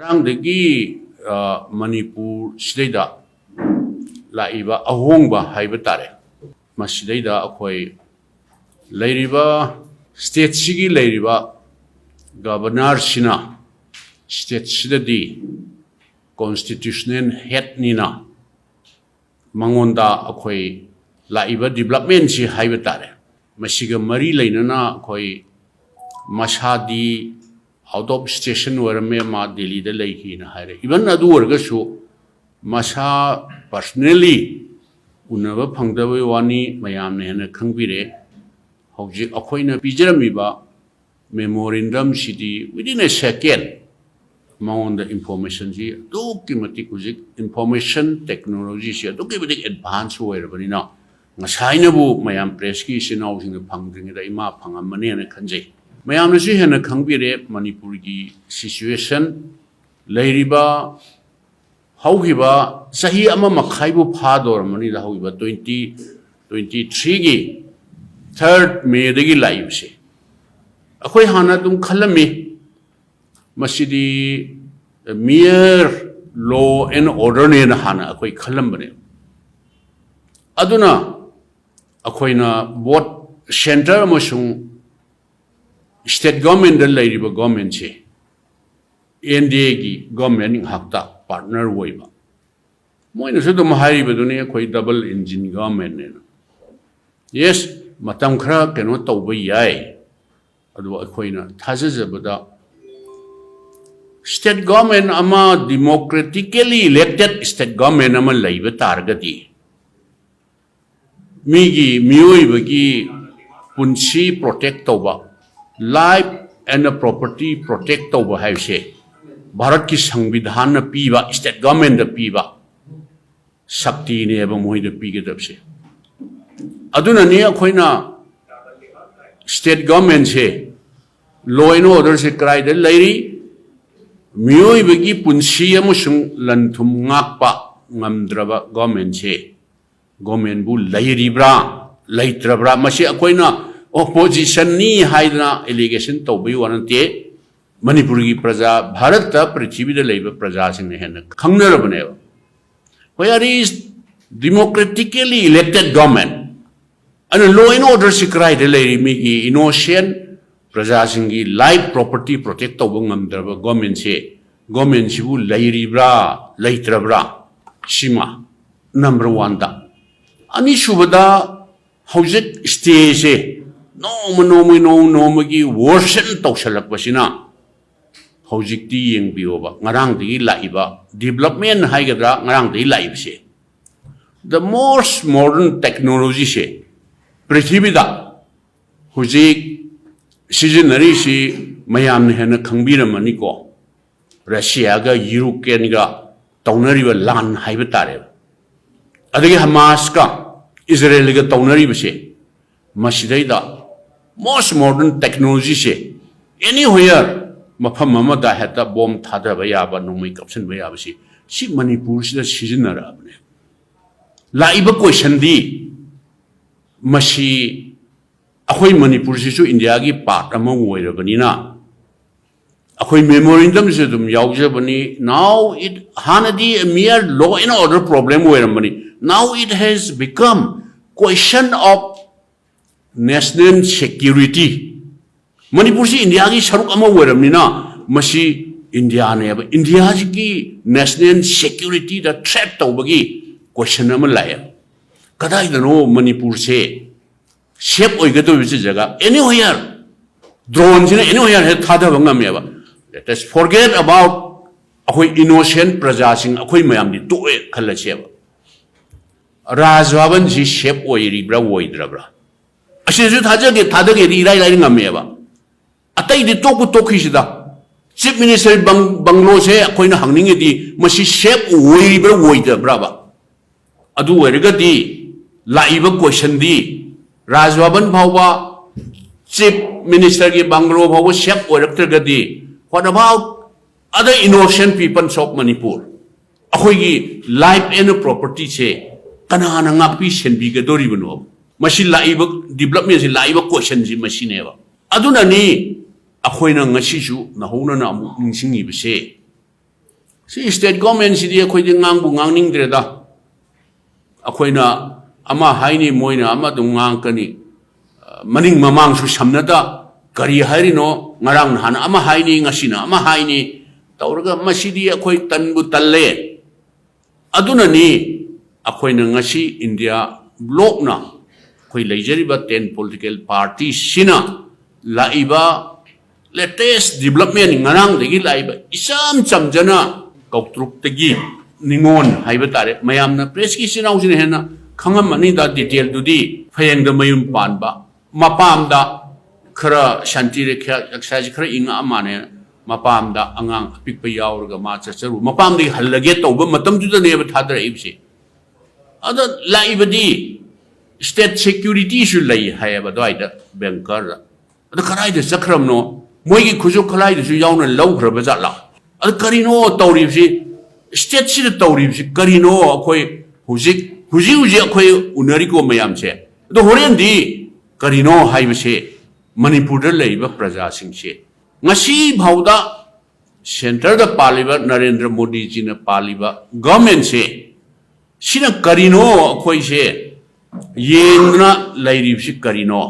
Dagi Manipur Sidaida Laiba Ahongba Haibatare Masidaida Akoi Lairiba State Sigi Lairiba Governor Sina State Sidadi Constitutional Head Nina Mangonda Akoi Laiba Development Si Haibatare Masiga Mari Lainana Akoi Mashadi out of station where ma Delhi the lake in high. Even Adu Urgashu Masha personally Unava Pangdawe Wani Mayam and a Kangvire Hoji Akoina Pijaramiba Memorandum City within a second among the information here. Do Kimatic information technology here. Do give it advance wherever now. Masainabu Mayam Preski is now in the Pangring the Ima Pangamani and a Kanji. Mayam si hena khangbire Manipur gi situation leiriba haugiba sahi ama makhaibu phador mani da haugiba 2023 gi 3rd May dagi live se akhoi hana tum khalami masidi mere law and order ne hana akhoi khalam bane aduna akhoi na both center amosung State government the lady government che NDA government hakta partner waiba. Moina so dum hari badune koi double engine government ne. Yes, matam khara keno tawba yai. Adu koi na thazabada state government ama democratically elected state government ama laiba targati. Migi mioi bagi punsi protect tawba. Life and property protect over have say Bharat ki Sangvidhan piva state government piva Sakti ne eba mohi the piget up say Aduna niya koina state government say law and order se cry the lady Mui begi punsiya musung lantum ngakpa ngamdraba government say government bu lairi bra laitra bra masi koina opposition ni haidna allegation to be warante Manipuri praja Bharata Prithvi the labor praja sing hen Kangnarabane. Where is democratically elected government and a law and order secret the lady Miki innocent praja singi life property protect Wungam government say government shibu lairi bra laitra bra shima number 1 da Ani Shubada how's it stay No magi worsen tausalak basina. Hojik di yang bioba ngarang di laiba development haigadra ngarang di laib se. The most modern technology se prithibida hojik seasonary si mayam ne hena khangbira maniko Russia ga Ukraine ga taunariba lan haiba tare. Adagi Hamas ka Israel ga taunariba se masidaida most modern technology se anywhere mafam mamada heta bomb thada bayaba no make option bayaba si Manipur sida seasonara abne laiba question di masi akhoi Manipur si India gi part ama woirabani na akhoi memorandum se dum yaujabani now it hanadi a mere law and order problem woirabani now it has become question of national security. Manipur si India ki saruk ama waramnina masi India ne ba India ki national security da threat tawbagi question ama laya. Kadai dano Manipur se shape oigado bichi jaga anywhere drone sina anywhere he thada bangam ya ba. Let us forget about akoi innocent praja sing akoi mayam di to e khalla che ba. Rajwaban si shape oiri bra oidra bra. Ashizu Tadagi riding a meva. Atai the toku tokishida. Chief Minister Banglo say, Aquina hanging di, must shape waver waiter brava. Adu erigati, laiva question di, Razwaban Pawa, Chief Minister Banglo Pawa, shape or gadi. What about other innocent people of Manipur? Ahoy life and property say, Kanana ngapis and bigadori no. Machine laiba development si laiba question si machine eva. Aduna ni ako'y nang ngasisyu na huna na ningsingi bise si state government si di akhoi ding ngang bu ngang ning dre da akhoi na ama haini moina ama dung ngang kani maning mamang su samna da kari hari no ngarang han ama haini ngasina ama haini tauraga masidi akhoi tanbu talle aduna ni akhoi na ngasi India block na akhoi leijari ba 10 political party sina laiba latest development ngarang degi laiba isam chamjana kautruk tegi ningon haiba tare mayam na press ki sinau sin hena khangam mani da detail dudi phayeng da mayum pan ba mapam da khara shanti rekha exercise khara inga amane mapam da angang pik pa yaur ga ma chacharu mapam di hallage tawba matam ju da ne ba thadra ibse ada laiba di state security shu lai haiba dai da banker ada kharai da sakram no moi gi khuju khalai da su yauna law khra ba ja la ada karino tawri si state si tawri si karino akhoi huji akhoi unari ko mayam che do horen di karino haiba se manipur da leiba praja sing che ngasi bhauda center da paliba Narendra Modi ji na paliba government se sina karino akhoi se yengna lairi si karino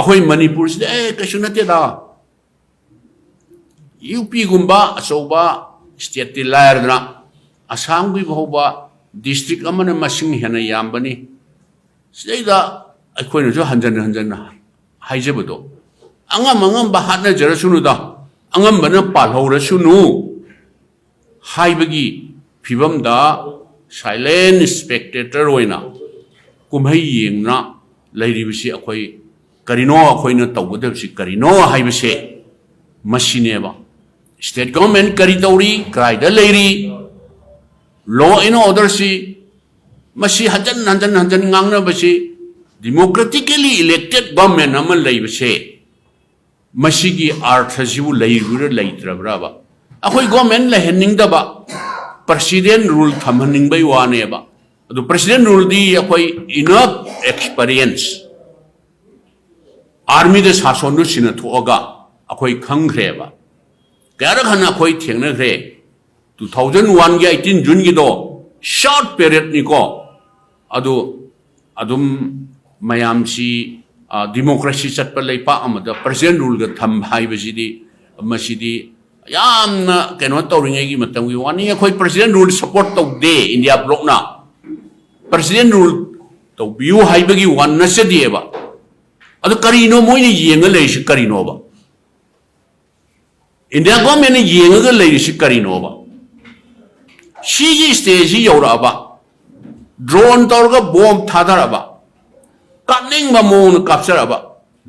akhoi manipur si kashu na te da UP gumba asoba state layer na asam gi bhauba district amana masing hena yambani seida akhoi no jo hanjan haijebado angam ba hatna jara sunu da angam bana palhora sunu haibagi phibam da silent spectator oina kumhai yengna lairibisi akhoi karino akhoi na tawgadabsi karino haibase machine ba state government kari tauri kraida lairi law and order si mashi hanjan ngangna basi democratically elected government amal laibase mashi gi artha jibu lairura laitrabra ba akhoi government la henning da ba president rule thamhaning bai wane ba adu president rule di akhoi enough experience army de sason du sina thoga akhoi khangre ba kara khana akhoi thengna gre 2001 gi 18 June gi do short period ni ko adum mayam si democracy chatpa leipa amada president rule ga tham hai basidi masidi yamna keno tawringai gi matam gi wani akhoi president rule support to de India block na president rule to biu hai bagi wan na se de ba adu karino moini yenga leishi karino ba India government yenga ga leishi karino ba shigi stage yora ba drone torga bomb thadara ba kaning ma mon capture ba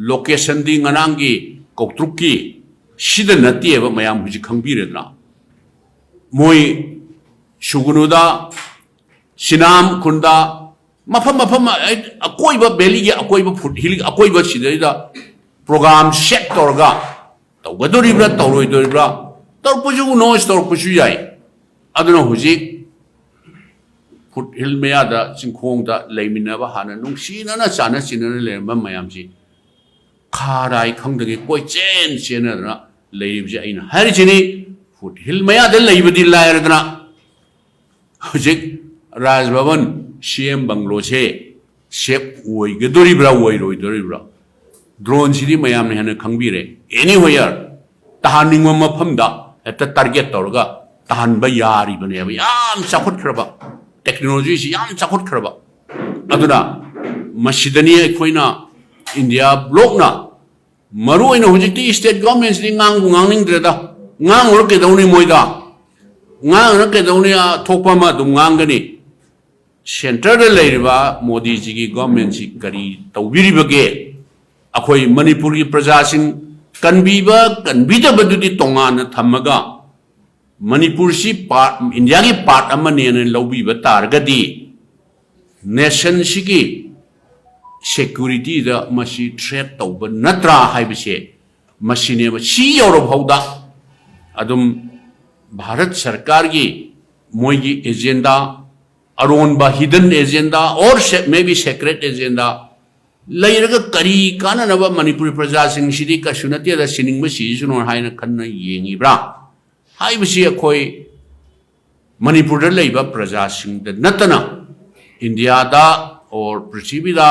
location di nganangi koktruki shida nati ba mayam huji khangbire na moi shugunuda sinam kunda mafam akoi ba belly gi akoi ba foot hill akoi ba sidida program set torga tawgadori bra tawroi dori bra tor puju no store puju yai aduna huji foot hill meya da chingkhong da leimina ba hana nung sina na chana sina le ma mayam ji kharai khangdagi koi chen na leib ji aina har jini foot hill meya da leibadi lair dana huji Raj Bhavan CM Banglo che shep oi gedori bra oi roi dori bra drone sidi mayam ne hana khangbire anywhere tahaning ma phamda eta target torga tahan ba yari bane ba yam chakot khraba technology si yam chakot khraba aduna masidani khoina India block na maru ina hojikti state government ni ngang dreda ngang ro ke dawni moida ngang ro ke dawni thokpa ma dum ngang gani center da leiriba Modi ji gi government si kari tawbiri bage akhoi Manipur gi praja sing kanbiba badudi di tongan thamaga Manipur si part India gi part amane ne lobi ba targadi nation si gi security da masi threat tawba natra haibise masine ma si yoro bhauda adum Bharat Sarkar gi moi gi agenda aron ba hidden agenda or maybe secret agenda lairaga kari kana na ba Manipur praja sing sidi ka sunati da sining ma si suno haina khanna yengi bra हाइबसी अखोई मणिपुर लेबा प्रजा Singh नतना India दा और पृथ्वी दा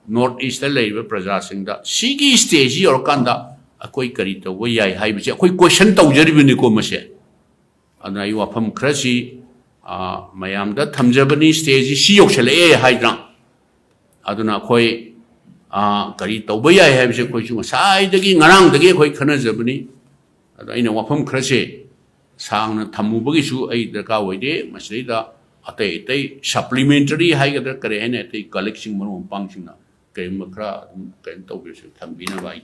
north east लेबा प्रजा सिंह दा सिगी stage और कांदा अखोई करी तब याई हाइबसी अखोई क्वेश्चन तौजरिबनिको मसे अदना आई वाफम खरसी मयाम दा थमजबनी स्टेज सी योक्सले हाइद्रा अदना अखोई करी तब याई हाइबसी अखोई सु साइदगी ngaraangdagi अखोई खनजबनी अदा इन वाफम खरसे सांगना थमुबगिसु आई दरका वइदे मसलेदा अतै अतै सप्लीमेंटरी हाइगदर करे हैने अतै कलेक्शन मनो पांगसिना कई मखरा कई तौबिसु थंबिना बाई